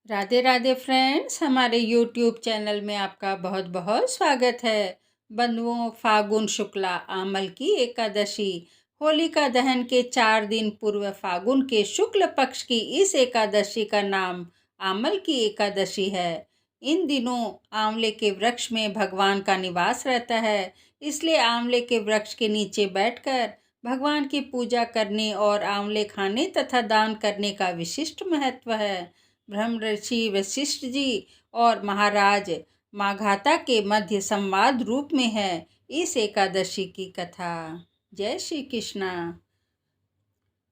Radhe Radhe friends, हमारे YouTube channel में आपका बहुत बहुत स्वागत है। बंधुओं, फागुन शुक्ला आमल की एकादशी होलिका दहन के 4 दिन पूर्व फागुन के शुक्ल पक्ष की इस एकादशी का नाम आमल की एकादशी है। इन दिनों आंवले के वृक्ष में भगवान का निवास रहता है, इसलिए आंवले के वृक्ष के नीचे बैठकर भगवान की पूजा करने और आंवले खाने तथा दान करने का विशिष्ट महत्व है। ब्रह्म ऋषि वशिष्ठ जी और महाराज माघाता के मध्य संवाद रूप में है इस एकादशी की कथा। जय श्री कृष्णा।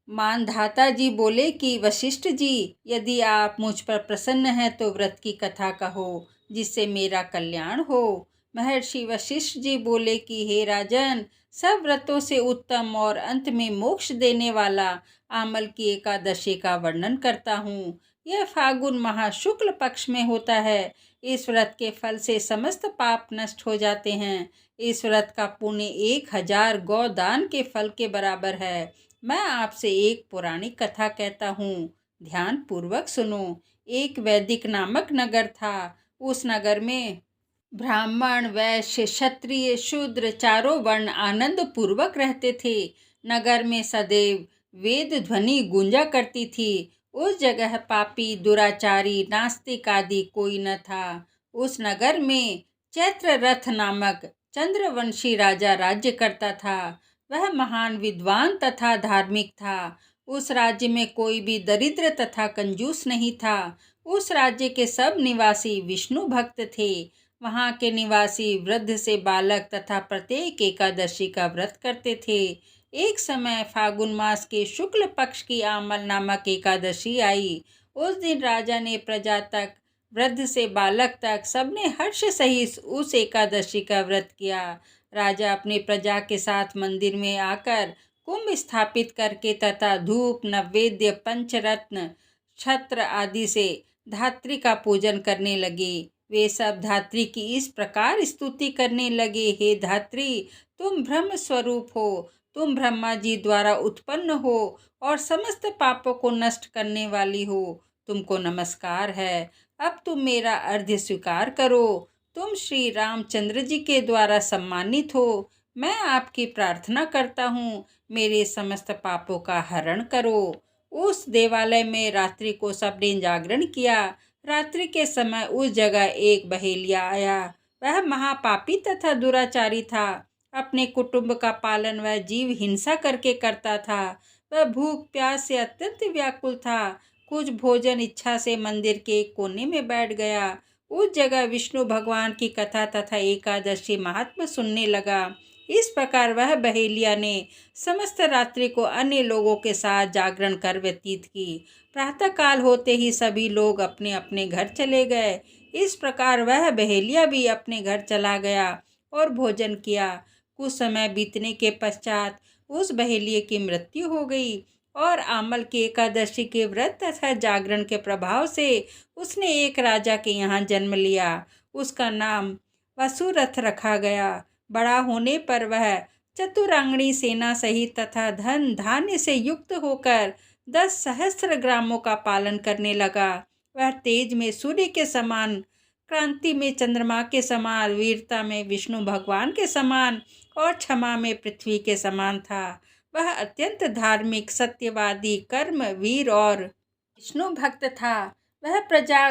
मानधाता जी बोले कि वशिष्ठ जी, यदि आप मुझ पर प्रसन्न हैं तो व्रत की कथा कहो जिससे मेरा कल्याण हो। महर्षि वशिष्ठ जी बोले कि हे राजन, सब व्रतों से उत्तम और अंत में मोक्ष देने वाला आमल की एकादशी का वर्णन करता हूँ। यह फागुन माह शुक्ल पक्ष में होता है। इस व्रत के फल से समस्त पाप नष्ट हो जाते हैं। इस व्रत का पुण्य 1000 गौ दान के फल के बराबर है। मैं आपसे एक पौराणिक कथा कहता हूँ, ध्यान पूर्वक सुनो। एक वैदिक नामक नगर था। उस नगर में ब्राह्मण, वैश्य, क्षत्रिय, शूद्र चारों वर्ण आनंद पूर्वक रहते थे। नगर में सदैव वेद ध्वनि गूंजा करती थी। उस जगह पापी, दुराचारी, नास्तिक आदि कोई न था। उस नगर में चैत्ररथ नामक चंद्रवंशी राजा राज्य करता था। वह महान विद्वान तथा धार्मिक था। उस राज्य में कोई भी दरिद्र तथा कंजूस नहीं था। उस राज्य के सब निवासी विष्णु भक्त थे। वहाँ के निवासी वृद्ध से बालक तथा प्रत्येक एकादशी का व्रत करते थे। एक समय फागुन मास के शुक्ल पक्ष की आमल नामक एकादशी आई। उस दिन राजा ने प्रजा तक, वृद्ध से बालक तक सबने हर्ष सहित उस एकादशी का व्रत किया। राजा अपनी प्रजा के साथ मंदिर में आकर कुंभ स्थापित करके तथा धूप, नैवेद्य, पंचरत्न, छत्र आदि से धात्री का पूजन करने लगे। वे सब धात्री की इस प्रकार स्तुति करने लगे, हे धात्री, तुम ब्रह्म स्वरूप हो, तुम ब्रह्मा जी द्वारा उत्पन्न हो और समस्त पापों को नष्ट करने वाली हो। तुमको नमस्कार है। अब तुम मेरा अर्घ्य स्वीकार करो। तुम श्री रामचंद्र जी के द्वारा सम्मानित हो। मैं आपकी प्रार्थना करता हूँ, मेरे समस्त पापों का हरण करो। उस देवालय में रात्रि को सबने जागरण किया। रात्रि के समय उस जगह एक बहेलिया आया। वह महापापी तथा दुराचारी था। अपने कुटुंब का पालन वह जीव हिंसा करके करता था। वह भूख प्यास से अत्यंत व्याकुल था। कुछ भोजन इच्छा से मंदिर के एक कोने में बैठ गया। उस जगह विष्णु भगवान की कथा तथा एकादशी महात्म्य सुनने लगा। इस प्रकार वह बहेलिया ने समस्त रात्रि को अन्य लोगों के साथ जागरण कर व्यतीत की। प्रातःकाल होते ही सभी लोग अपने अपने घर चले गए। इस प्रकार वह बहेलिया भी अपने घर चला गया और भोजन किया। कुछ समय बीतने के पश्चात उस बहेलिये की मृत्यु हो गई और आमल की एकादशी के व्रत तथा जागरण के प्रभाव से उसने एक राजा के यहाँ जन्म लिया। उसका नाम वसुरथ रखा गया। बड़ा होने पर वह चतुरांगणी सेना सहित तथा धन धान्य से युक्त होकर 10 सहस्त्र ग्रामों का पालन करने लगा। वह तेज में सूर्य के समान, क्रांति में चंद्रमा के समान, वीरता में विष्णु भगवान के समान और क्षमा में पृथ्वी के समान था। वह अत्यंत धार्मिक, सत्यवादी, कर्म वीर और विष्णु भक्त था। वह प्रजा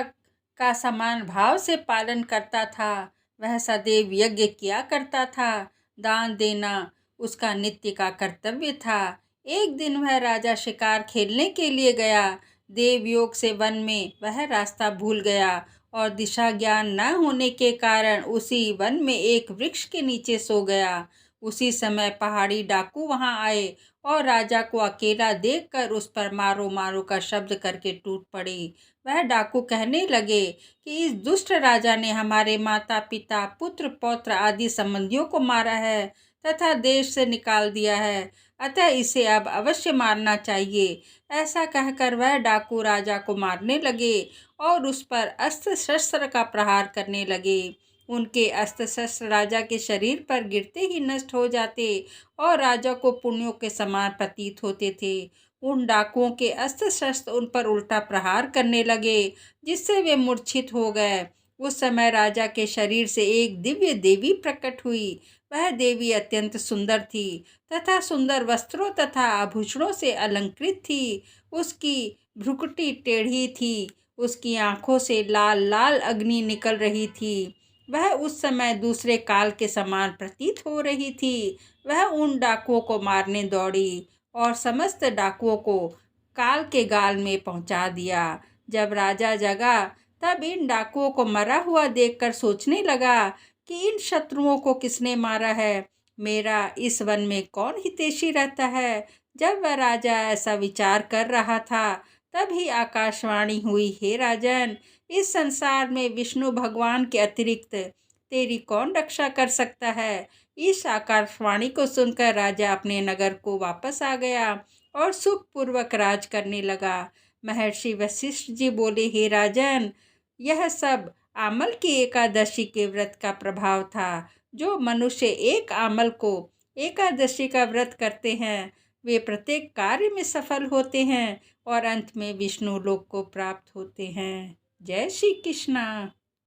का समान भाव से पालन करता था। वह सदैव यज्ञ किया करता था। दान देना उसका नित्य का कर्तव्य था। एक दिन वह राजा शिकार खेलने के लिए गया। देवयोग से वन में वह रास्ता भूल गया और दिशा ज्ञान न होने के कारण उसी वन में एक वृक्ष के नीचे सो गया। उसी समय पहाड़ी डाकू वहां आए और राजा को अकेला देखकर उस पर मारो मारो का शब्द करके टूट पड़े। वह डाकू कहने लगे कि इस दुष्ट राजा ने हमारे माता पिता, पुत्र पौत्र आदि संबंधियों को मारा है तथा देश से निकाल दिया है, अतः इसे अब अवश्य मारना चाहिए। ऐसा कहकर वह डाकू राजा को मारने लगे और उस पर अस्त्र शस्त्र का प्रहार करने लगे। उनके अस्त्र शस्त्र राजा के शरीर पर गिरते ही नष्ट हो जाते और राजा को पुण्यों के समान प्रतीत होते थे। उन डाकुओं के अस्त्र शस्त्र उन पर उल्टा प्रहार करने लगे, जिससे वे मूर्छित हो गए। उस समय राजा के शरीर से एक दिव्य देवी प्रकट हुई। वह देवी अत्यंत सुंदर थी तथा सुंदर वस्त्रों तथा आभूषणों से अलंकृत थी। उसकी भ्रुकुटी टेढ़ी थी, उसकी आंखों से लाल लाल अग्नि निकल रही थी। वह उस समय दूसरे काल के समान प्रतीत हो रही थी। वह उन डाकुओं को मारने दौड़ी और समस्त डाकुओं को काल के गाल में पहुंचा दिया। जब राजा जगा तब इन डाकुओं को मरा हुआ देखकर सोचने लगा कि इन शत्रुओं को किसने मारा है, मेरा इस वन में कौन हितैषी रहता है। जब वह राजा ऐसा विचार कर रहा था तभी आकाशवाणी हुई, हे राजन, इस संसार में विष्णु भगवान के अतिरिक्त तेरी कौन रक्षा कर सकता है। इस आकाशवाणी को सुनकर राजा अपने नगर को वापस आ गया और सुखपूर्वक राज करने लगा। महर्षि वशिष्ठ जी बोले, हे राजन, यह सब आमल की एकादशी के व्रत का प्रभाव था। जो मनुष्य एक आमल को एकादशी का व्रत करते हैं वे प्रत्येक कार्य में सफल होते हैं और अंत में विष्णु लोक को प्राप्त होते हैं। जय श्री कृष्णा।